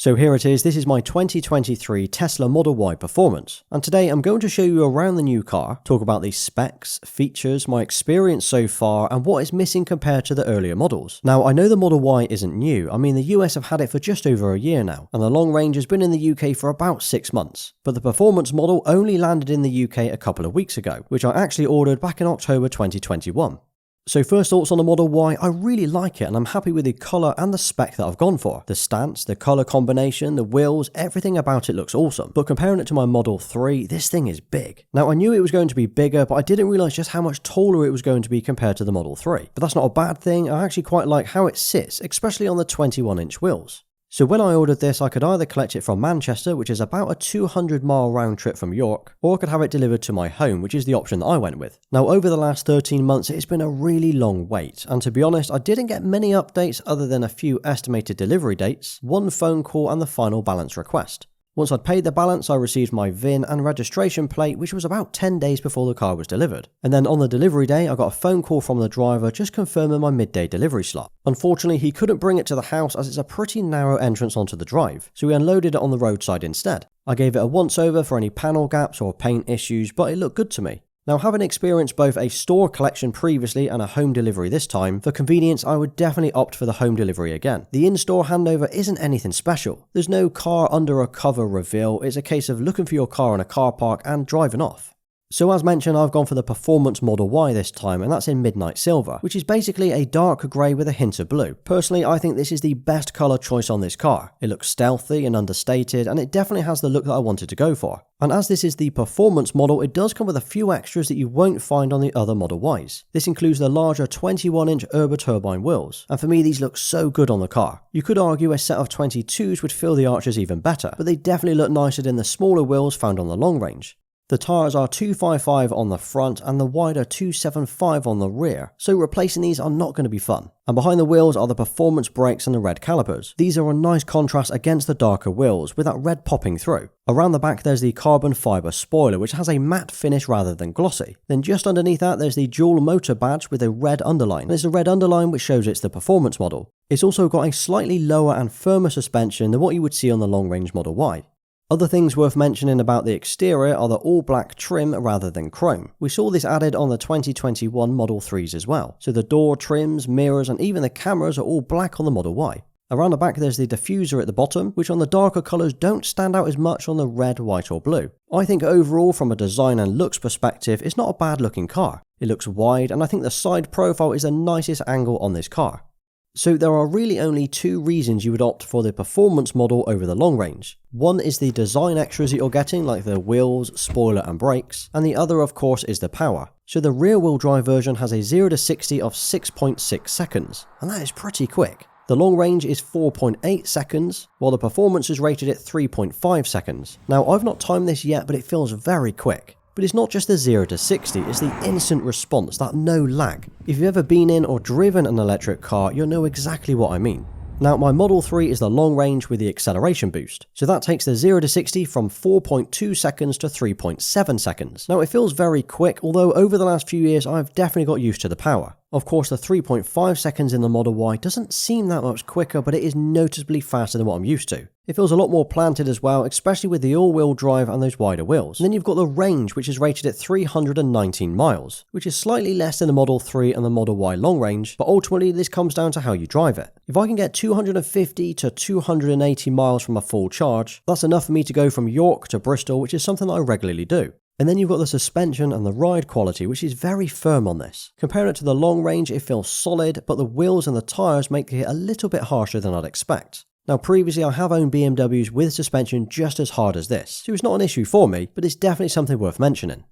So here it is, this is my 2023 Tesla Model Y Performance, and today I'm going to show you around the new car, talk about the specs, features, my experience so far, and what is missing compared to the earlier models. Now I know the Model Y isn't new, I mean the US have had it for just over a year now, and the long range has been in the UK for about 6 months, but the Performance model only landed in the UK a couple of weeks ago, which I actually ordered back in October 2021. So first thoughts on the Model Y, I really like it and I'm happy with the colour and the spec that I've gone for. The stance, the colour combination, the wheels, everything about it looks awesome. But comparing it to my Model 3, this thing is big. Now I knew it was going to be bigger, but I didn't realise just how much taller it was going to be compared to the Model 3. But that's not a bad thing, I actually quite like how it sits, especially on the 21-inch wheels. So when I ordered this, I could either collect it from Manchester, which is about a 200-mile round trip from York, or I could have it delivered to my home, which is the option that I went with. Now over the last 13 months, it's been a really long wait, and to be honest, I didn't get many updates other than a few estimated delivery dates, one phone call and the final balance request. Once I'd paid the balance, I received my VIN and registration plate, which was about 10 days before the car was delivered. And then on the delivery day, I got a phone call from the driver just confirming my midday delivery slot. Unfortunately, he couldn't bring it to the house as it's a pretty narrow entrance onto the drive, so we unloaded it on the roadside instead. I gave it a once over for any panel gaps or paint issues, but it looked good to me. Now, having experienced both a store collection previously and a home delivery this time, for convenience I would definitely opt for the home delivery again. The in-store handover isn't anything special. There's no car under a cover reveal, it's a case of looking for your car in a car park and driving off. So as mentioned, I've gone for the Performance Model Y this time, and that's in Midnight Silver, which is basically a dark grey with a hint of blue. Personally, I think this is the best colour choice on this car. It looks stealthy and understated, and it definitely has the look that I wanted to go for. And as this is the Performance model, it does come with a few extras that you won't find on the other Model Ys. This includes the larger 21-inch Urba turbine wheels, and for me these look so good on the car. You could argue a set of 22s would fill the arches even better, but they definitely look nicer than the smaller wheels found on the long range. The tyres are 255 on the front and the wider 275 on the rear, so replacing these are not going to be fun. And behind the wheels are the Performance brakes and the red calipers. These are a nice contrast against the darker wheels, with that red popping through. Around the back there's the carbon fibre spoiler, which has a matte finish rather than glossy. Then just underneath that there's the dual motor badge with a red underline. There's a red underline which shows it's the Performance model. It's also got a slightly lower and firmer suspension than what you would see on the long range Model Y. Other things worth mentioning about the exterior are the all-black trim rather than chrome. We saw this added on the 2021 Model 3s as well, so the door trims, mirrors and even the cameras are all black on the Model Y. Around the back there's the diffuser at the bottom, which on the darker colours don't stand out as much on the red, white or blue. I think overall from a design and looks perspective it's not a bad looking car. It looks wide and I think the side profile is the nicest angle on this car. So there are really only two reasons you would opt for the Performance model over the long range. One is the design extras that you're getting like the wheels, spoiler and brakes, and the other of course is the power. So the rear wheel drive version has a 0 to 60 of 6.6 seconds, and that is pretty quick. The long range is 4.8 seconds, while the Performance is rated at 3.5 seconds. Now I've not timed this yet, but it feels very quick. But it's not just the 0 to 60, it's the instant response, that no lag. If you've ever been in or driven an electric car, you'll know exactly what I mean. Now my Model 3 is the long range with the acceleration boost, so that takes the 0 to 60 from 4.2 seconds to 3.7 seconds. Now it feels very quick, although over the last few years I've definitely got used to the power. Of course the 3.5 seconds in the Model Y doesn't seem that much quicker, but it is noticeably faster than what I'm used to. It feels a lot more planted as well, especially with the all-wheel drive and those wider wheels. And then you've got the range, which is rated at 319 miles, which is slightly less than the Model 3 and the Model Y long range, but ultimately this comes down to how you drive it. If I can get 250 to 280 miles from a full charge, that's enough for me to go from York to Bristol, which is something that I regularly do. And then you've got the suspension and the ride quality, which is very firm on this. Comparing it to the long range, it feels solid, but the wheels and the tyres make it a little bit harsher than I'd expect. Now previously I have owned BMWs with suspension just as hard as this, so it's not an issue for me, but it's definitely something worth mentioning.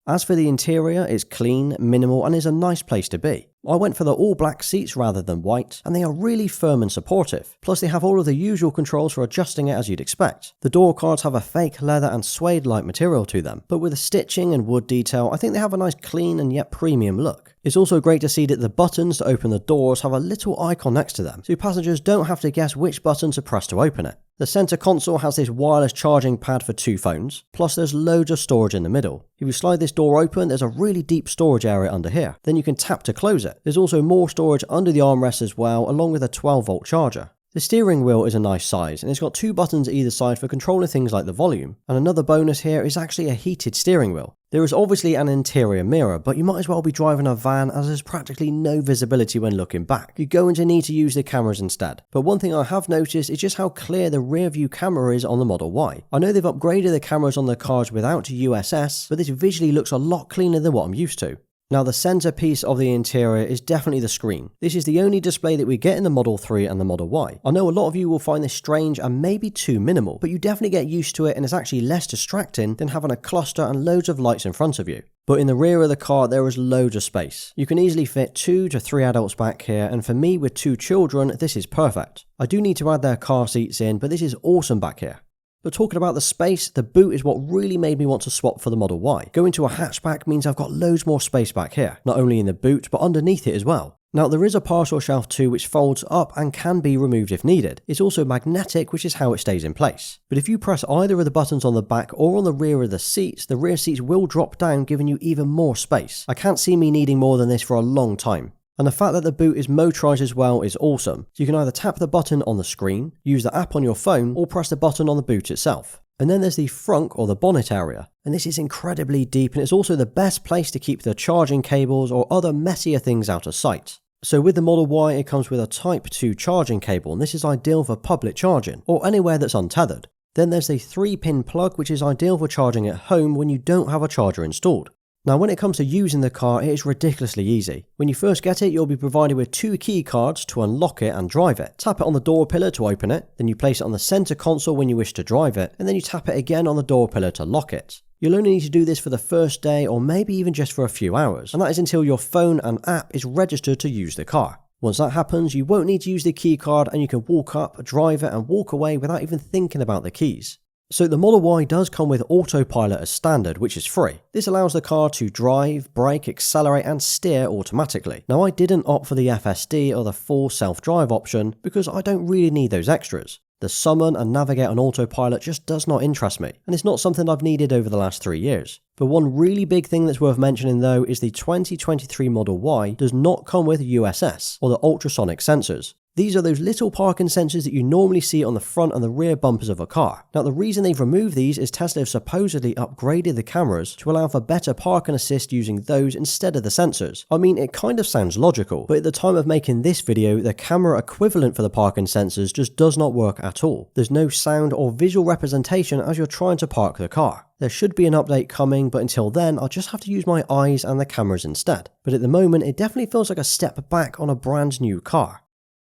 As for the interior, it's clean, minimal and is a nice place to be. I went for the all black seats rather than white, and they are really firm and supportive. Plus they have all of the usual controls for adjusting it as you'd expect. The door cards have a fake leather and suede-like material to them, but with the stitching and wood detail, I think they have a nice clean and yet premium look. It's also great to see that the buttons to open the doors have a little icon next to them, so passengers don't have to guess which button to press to open it. The center console has this wireless charging pad for 2 phones, plus there's loads of storage in the middle. If you slide this door open, there's a really deep storage area under here. Then you can tap to close it. There's also more storage under the armrest as well, along with a 12-volt charger. The steering wheel is a nice size, and it's got 2 buttons either side for controlling things like the volume, and another bonus here is actually a heated steering wheel. There is obviously an interior mirror, but you might as well be driving a van as there's practically no visibility when looking back. You're going to need to use the cameras instead. But one thing I have noticed is just how clear the rear view camera is on the Model Y. I know they've upgraded the cameras on the cars without USS, but this visually looks a lot cleaner than what I'm used to. Now the centerpiece of the interior is definitely the screen. This is the only display that we get in the Model 3 and the Model Y. I know a lot of you will find this strange and maybe too minimal, but you definitely get used to it and it's actually less distracting than having a cluster and loads of lights in front of you. But in the rear of the car there is loads of space. You can easily fit 2 to 3 adults back here, and for me with 2 children this is perfect. I do need to add their car seats in, but this is awesome back here. But talking about the space, the boot is what really made me want to swap for the Model Y. Going to a hatchback means I've got loads more space back here, not only in the boot but underneath it as well. Now there is a parcel shelf too which folds up and can be removed if needed. It's also magnetic, which is how it stays in place. But if you press either of the buttons on the back or on the rear of the rear seats will drop down, giving you even more space. I can't see me needing more than this for a long time. And the fact that the boot is motorized as well is awesome. So you can either tap the button on the screen, use the app on your phone, or press the button on the boot itself. And then there's the frunk or the bonnet area. And this is incredibly deep, and it's also the best place to keep the charging cables or other messier things out of sight. So with the Model Y it comes with a Type 2 charging cable, and this is ideal for public charging or anywhere that's untethered. Then there's the 3-pin plug, which is ideal for charging at home when you don't have a charger installed. Now when it comes to using the car, it is ridiculously easy. When you first get it, you'll be provided with 2 key cards to unlock it and drive it. Tap it on the door pillar to open it, then you place it on the center console when you wish to drive it, and then you tap it again on the door pillar to lock it. You'll only need to do this for the first day or maybe even just for a few hours, and that is until your phone and app is registered to use the car. Once that happens, you won't need to use the key card and you can walk up, drive it and walk away without even thinking about the keys. So the Model Y does come with autopilot as standard, which is free. This allows the car to drive, brake, accelerate and steer automatically. Now I didn't opt for the FSD or the full self-drive option because I don't really need those extras. The summon and navigate on autopilot just does not interest me, and it's not something I've needed over the last 3 years. But one really big thing that's worth mentioning though is the 2023 Model Y does not come with USS or the ultrasonic sensors. These are those little parking sensors that you normally see on the front and the rear bumpers of a car. Now the reason they've removed these is Tesla have supposedly upgraded the cameras to allow for better parking assist using those instead of the sensors. I mean, it kind of sounds logical, but at the time of making this video, the camera equivalent for the parking sensors just does not work at all. There's no sound or visual representation as you're trying to park the car. There should be an update coming, but until then, I'll just have to use my eyes and the cameras instead. But at the moment, it definitely feels like a step back on a brand new car.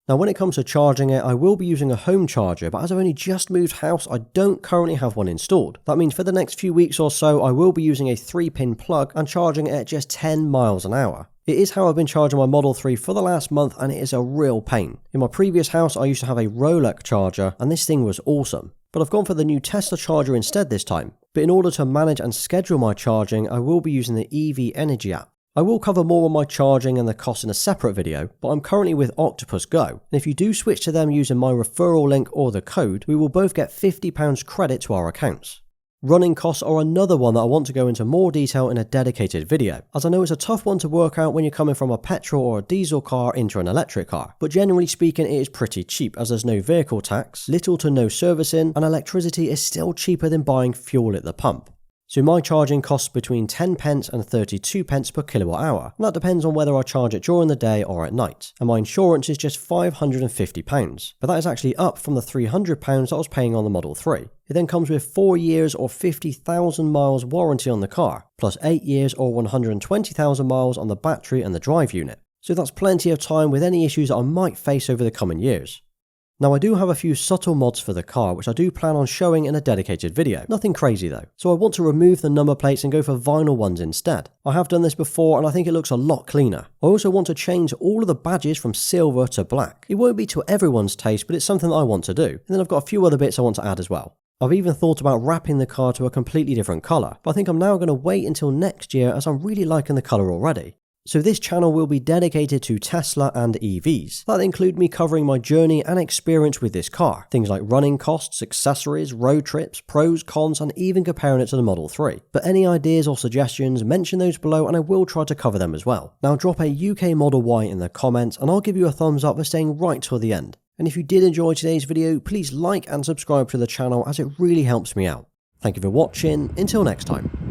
Now when it comes to charging it, I will be using a home charger, but as I've only just moved house, I don't currently have one installed. That means for the next few weeks or so, I will be using a 3-pin plug and charging it at just 10 miles an hour. It is how I've been charging my Model 3 for the last month, and it is a real pain. In my previous house, I used to have a Rolex charger, and this thing was awesome. But I've gone for the new Tesla charger instead this time. But in order to manage and schedule my charging, I will be using the EV Energy app. I will cover more on my charging and the cost in a separate video, but I'm currently with Octopus Go, and if you do switch to them using my referral link or the code, we will both get £50 credit to our accounts. Running costs are another one that I want to go into more detail in a dedicated video, as I know it's a tough one to work out when you're coming from a petrol or a diesel car into an electric car, but generally speaking it is pretty cheap as there's no vehicle tax, little to no servicing, and electricity is still cheaper than buying fuel at the pump. So my charging costs between 10 pence and 32 pence per kilowatt hour, and that depends on whether I charge it during the day or at night. And my insurance is just £550, but that is actually up from the £300 that I was paying on the Model 3. It then comes with 4 years or 50,000 miles warranty on the car, plus 8 years or 120,000 miles on the battery and the drive unit. So that's plenty of time with any issues that I might face over the coming years. Now I do have a few subtle mods for the car which I do plan on showing in a dedicated video, nothing crazy though. So I want to remove the number plates and go for vinyl ones instead. I have done this before and I think it looks a lot cleaner. I also want to change all of the badges from silver to black. It won't be to everyone's taste, but it's something that I want to do. And then I've got a few other bits I want to add as well. I've even thought about wrapping the car to a completely different colour, but I think I'm now going to wait until next year as I'm really liking the colour already. So this channel will be dedicated to Tesla and EVs. That'll include me covering my journey and experience with this car. Things like running costs, accessories, road trips, pros, cons, and even comparing it to the Model 3. But any ideas or suggestions, mention those below and I will try to cover them as well. Now drop a UK Model Y in the comments and I'll give you a thumbs up for staying right till the end. And if you did enjoy today's video, please like and subscribe to the channel as it really helps me out. Thank you for watching, until next time.